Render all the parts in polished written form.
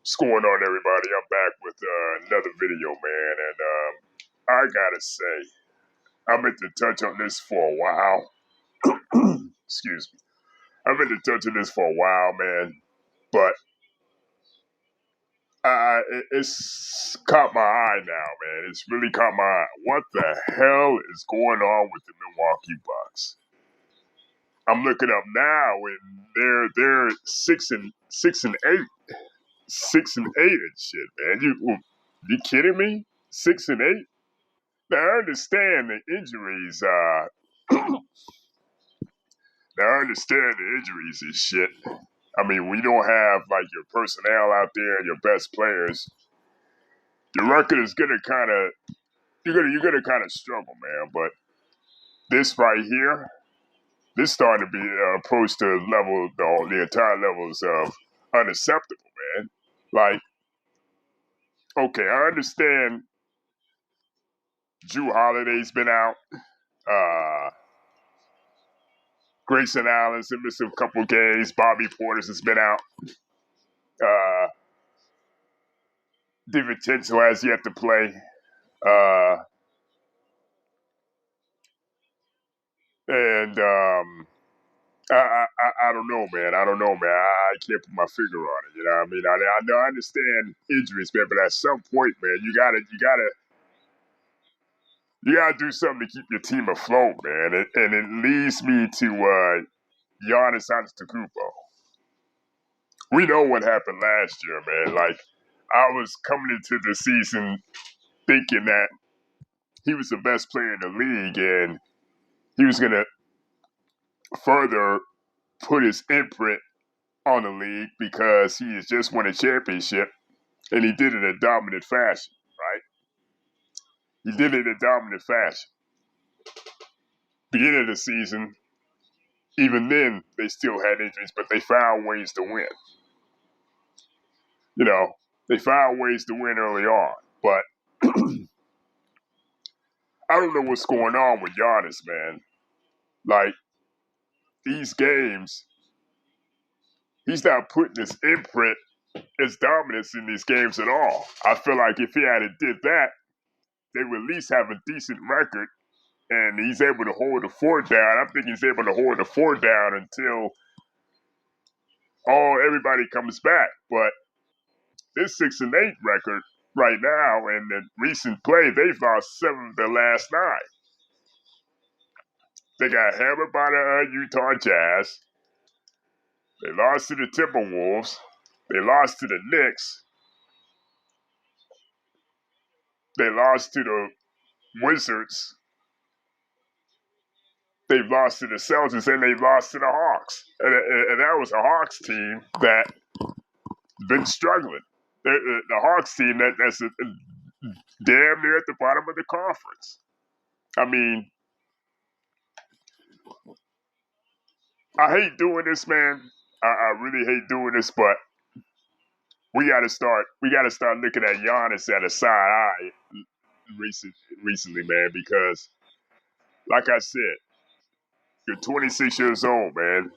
What's going on, everybody? I'm back with another video, man, and I gotta say, I meant to touch on this for a while. Excuse me. I meant to touch on this for a while, man, but it's caught my eye now, man. It's really caught my eye. What the hell is going on with the Milwaukee Bucks? I'm looking up now, and they're 6-8, 6-8 and shit, man. You kidding me? 6-8? Now I understand the injuries. Now I understand the injuries and shit. I mean, we don't have like your personnel out there and your best players. Your record is gonna kind of you're gonna kind of struggle, man. But this right here, this starting to be approached to level the entire levels of unacceptable, man. Like, okay, I understand Drew Holiday's been out. Uh, Grayson Allen's missed a couple games. Bobby Portis has been out. DiVincenzo has yet to play. Uh, and I don't know, man. I don't know, man. I can't put my finger on it. You know what I mean? I know I understand injuries, man, but at some point, man, you gotta do something to keep your team afloat, man. And it leads me to Giannis Antetokounmpo. We know what happened last year, man. Like, I was coming into the season thinking that he was the best player in the league and he was gonna further put his imprint on the league because he has just won a championship and he did it in a dominant fashion, right? He did it in a dominant fashion. Beginning of the season, even then, they still had injuries, but they found ways to win. You know, they found ways to win early on. But I don't know what's going on with Giannis, man. Like, these games, he's not putting his imprint, his dominance in these games at all. I feel like if he had did that, they would at least have a decent record, and he's able to hold the fort down. I think he's able to hold the fort down until everybody comes back. But this 6-8 record right now, in the recent play, they've lost 7 of their last 9. They got hammered by the Utah Jazz. They lost to the Timberwolves. They lost to the Knicks. They lost to the Wizards. They've lost to the Celtics, and they've lost to the Hawks. And that was a Hawks team that been struggling. The Hawks team that's damn near at the bottom of the conference. I mean, I hate doing this, man. I really hate doing this, but we gotta start looking at Giannis at a side eye recently, man, because like I said, you're 26 years old, man.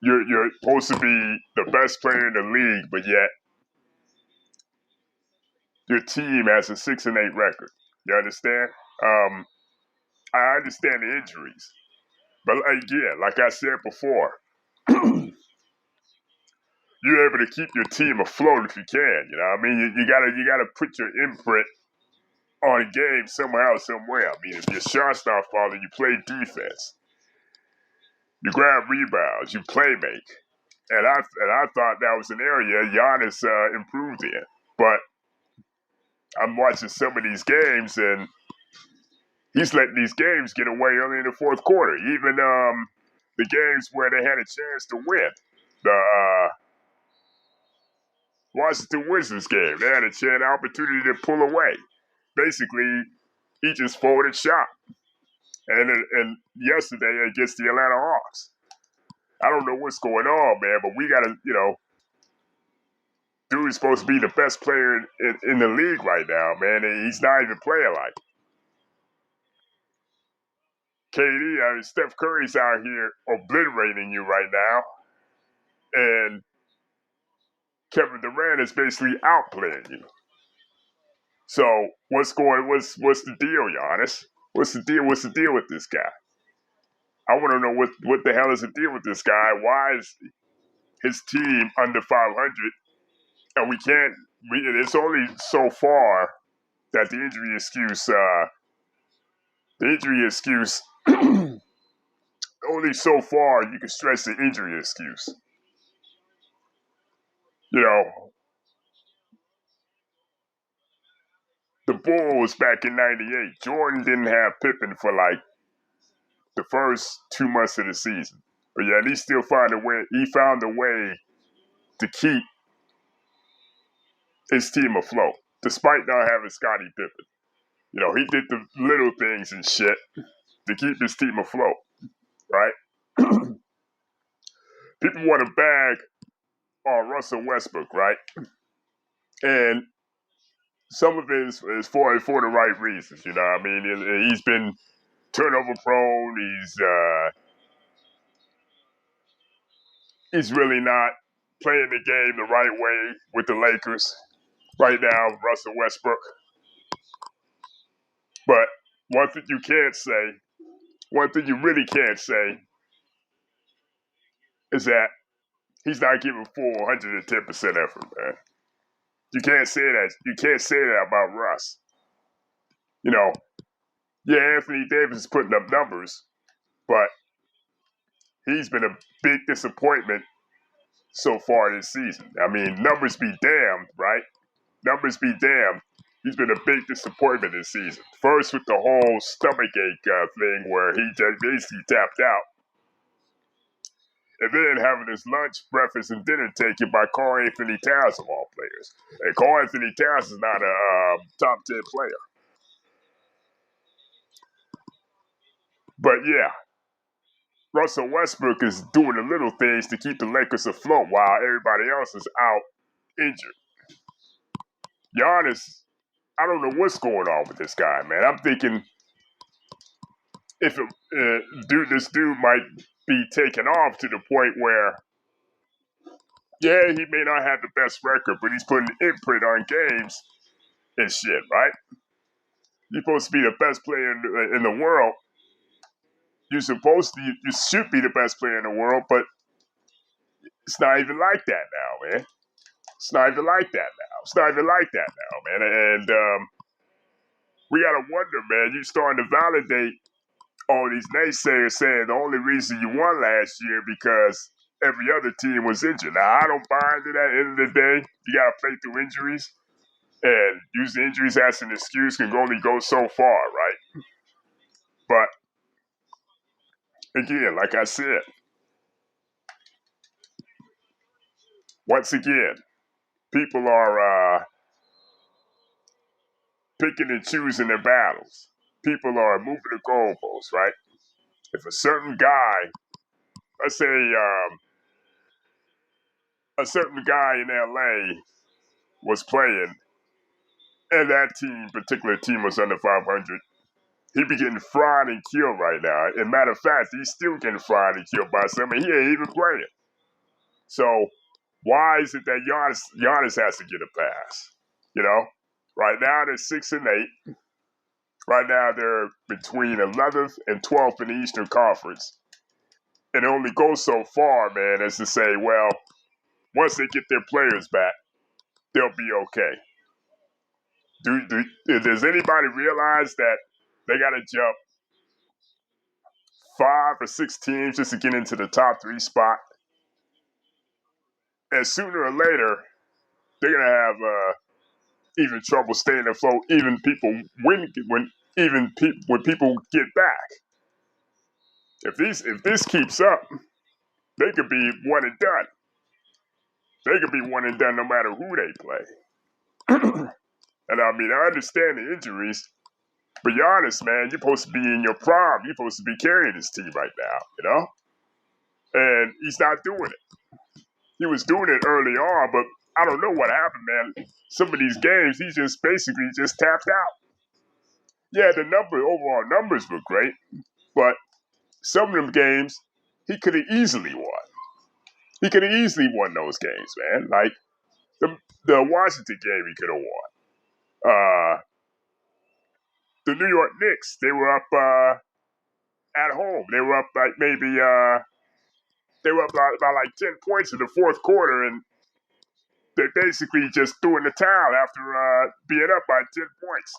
You're supposed to be the best player in the league, but yet your team has a 6-8 record. You understand? I understand the injuries, but again, like I said before, you're able to keep your team afloat if you can. You know what I mean? You gotta put your imprint on a game somehow, somewhere. I mean, if your shot's not falling, you play defense. You grab rebounds, you play make. And I thought that was an area Giannis improved in. But I'm watching some of these games, and he's letting these games get away early in the fourth quarter. Even the games where they had a chance to win. The Washington Wizards game, they had an opportunity to pull away. Basically, he just folded shop. And yesterday against the Atlanta Hawks. I don't know what's going on, man, but we gotta, dude is supposed to be the best player in the league right now, man, and he's not even playing like KD. I mean, Steph Curry's out here obliterating you right now, and Kevin Durant is basically outplaying you. So what's the deal, Giannis? What's the deal? What's the deal with this guy? I want to know what the hell is the deal with this guy? Why is his team under 500? And we can't. It's only so far that the injury excuse. Only so far you can stretch the injury excuse. You know, the Bulls back in '98. Jordan didn't have Pippen for like the first 2 months of the season, but yet he still found a way. He found a way to keep his team afloat, despite not having Scottie Pippen. You know, he did the little things and shit to keep his team afloat, right? People want to bag on Russell Westbrook, right? And some of it is for the right reasons, you know what I mean? He's been turnover prone. He's really not playing the game the right way with the Lakers right now, Russell Westbrook. But one thing you really can't say is that he's not giving full 110% effort, man. You can't say that. You can't say that about Russ. You know, yeah, Anthony Davis is putting up numbers, but he's been a big disappointment so far this season. I mean, numbers be damned, right? Numbers be damned. He's been a big disappointment this season. First with the whole stomachache thing where he just basically tapped out. And then having his lunch, breakfast, and dinner taken by Karl Anthony Towns of all players. And Karl Anthony Towns is not a top 10 player. But yeah, Russell Westbrook is doing the little things to keep the Lakers afloat while everybody else is out injured. Giannis, I don't know what's going on with this guy, man. I'm thinking this dude might be taken off to the point where, yeah, he may not have the best record, but he's putting imprint on games and shit, right? You're supposed to be the best player in the world. You should be the best player in the world, but it's not even like that now, man. It's not even like that now, man. And we gotta wonder, man. You're starting to validate all these naysayers saying the only reason you won last year because every other team was injured. Now, I don't buy into that. At the end of the day, you got to play through injuries, and using injuries as an excuse can only go so far, right? But, again, like I said, once again, people are picking and choosing their battles. People are moving the goalposts, right? If a certain guy, let's say a certain guy in LA was playing, and that particular team was under 500, he'd be getting fried and killed right now. And matter of fact, he's still getting fried and killed by somebody. He ain't even playing. So why is it that Giannis has to get a pass? You know, right now they're 6-8. Right now they're between 11th and 12th in the Eastern Conference. And it only goes so far, man, as to say, well, once they get their players back, they'll be okay. Does anybody realize that they got to jump 5 or 6 teams just to get into the top 3 spot? And sooner or later, they're gonna have even trouble staying afloat. Even people when people get back. If this keeps up, they could be one and done. They could be one and done no matter who they play. And I mean, I understand the injuries, but Giannis, man, you're supposed to be in your prime. You're supposed to be carrying this team right now, you know? And he's not doing it. He was doing it early on, but I don't know what happened, man. Some of these games, he just basically just tapped out. Yeah, the overall numbers were great, but some of them games, he could have easily won. He could have easily won those games, man. Like, The Washington game he could have won. The New York Knicks, they were up at home. They were up like maybe they were up by like 10 points in the fourth quarter, and they basically just threw in the towel after being up by 10 points.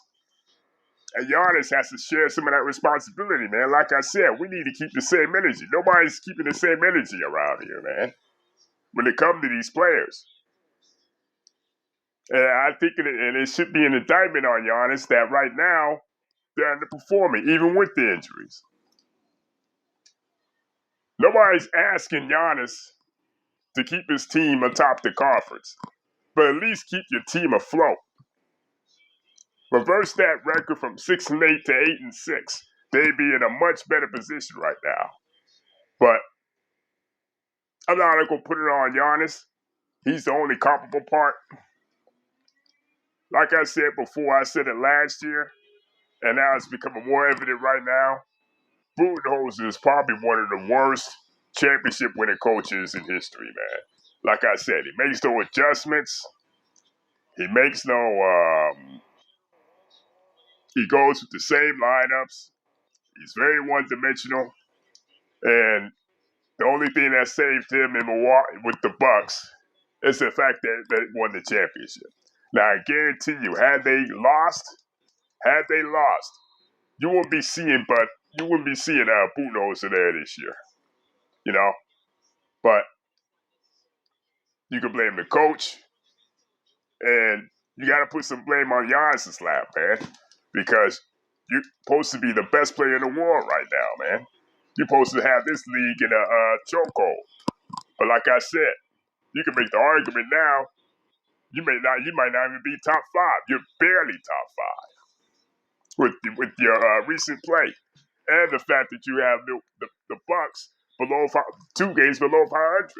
And Giannis has to share some of that responsibility, man. Like I said, we need to keep the same energy. Nobody's keeping the same energy around here, man, when it comes to these players. And I think it should be an indictment on Giannis that right now they're underperforming, even with the injuries. Nobody's asking Giannis to keep his team atop the conference, but at least keep your team afloat. Reverse that record from 6-8 to 8-6. They'd be in a much better position right now. But I'm not gonna put it on Giannis. He's the only comparable part. Like I said before, I said it last year, and now it's becoming more evident right now. Budenholzer is probably one of the worst championship winning coaches in history, man. Like I said, he makes no adjustments. He makes no, he goes with the same lineups. He's very one-dimensional. And the only thing that saved him in Milwaukee with the Bucks is the fact that they won the championship. Now, I guarantee you, had they lost, you wouldn't be seeing Budenholzer there this year. You know? But you can blame the coach, and you got to put some blame on Giannis' lap, man, because you're supposed to be the best player in the world right now, man. You're supposed to have this league in a chokehold. But like I said, you can make the argument now. You might not even be top five. You're barely top five with your recent play, and the fact that you have the Bucks below 2 games below 500.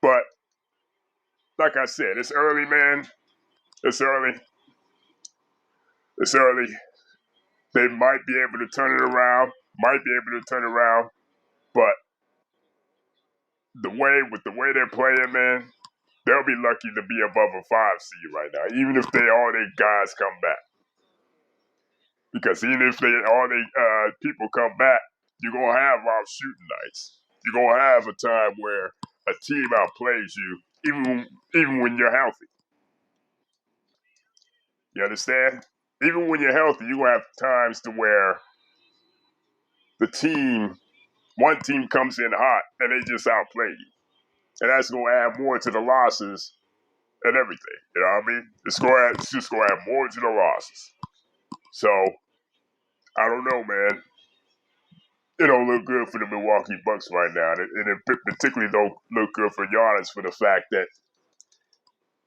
But like I said, it's early, man. It's early. They might be able to turn it around. But the way they're playing, man, they'll be lucky to be above a 5 seed right now, even if all their guys come back. Because even if all their people come back, you're gonna have off shooting nights. You're gonna have a time where a team outplays you, even when you're healthy. You understand? Even when you're healthy, you're gonna have times to where one team comes in hot and they just outplay you. And that's going to add more to the losses and everything. You know what I mean? It's just going to add more to the losses. So, I don't know, man. It don't look good for the Milwaukee Bucks right now. And it particularly don't look good for Giannis for the fact that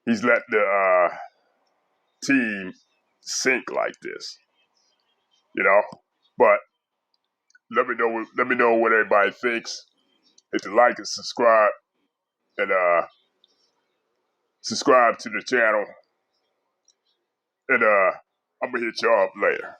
he's let the team sink like this. You know? But let me know what everybody thinks. Hit the like and subscribe. And subscribe to the channel. And I'm going to hit y'all up later.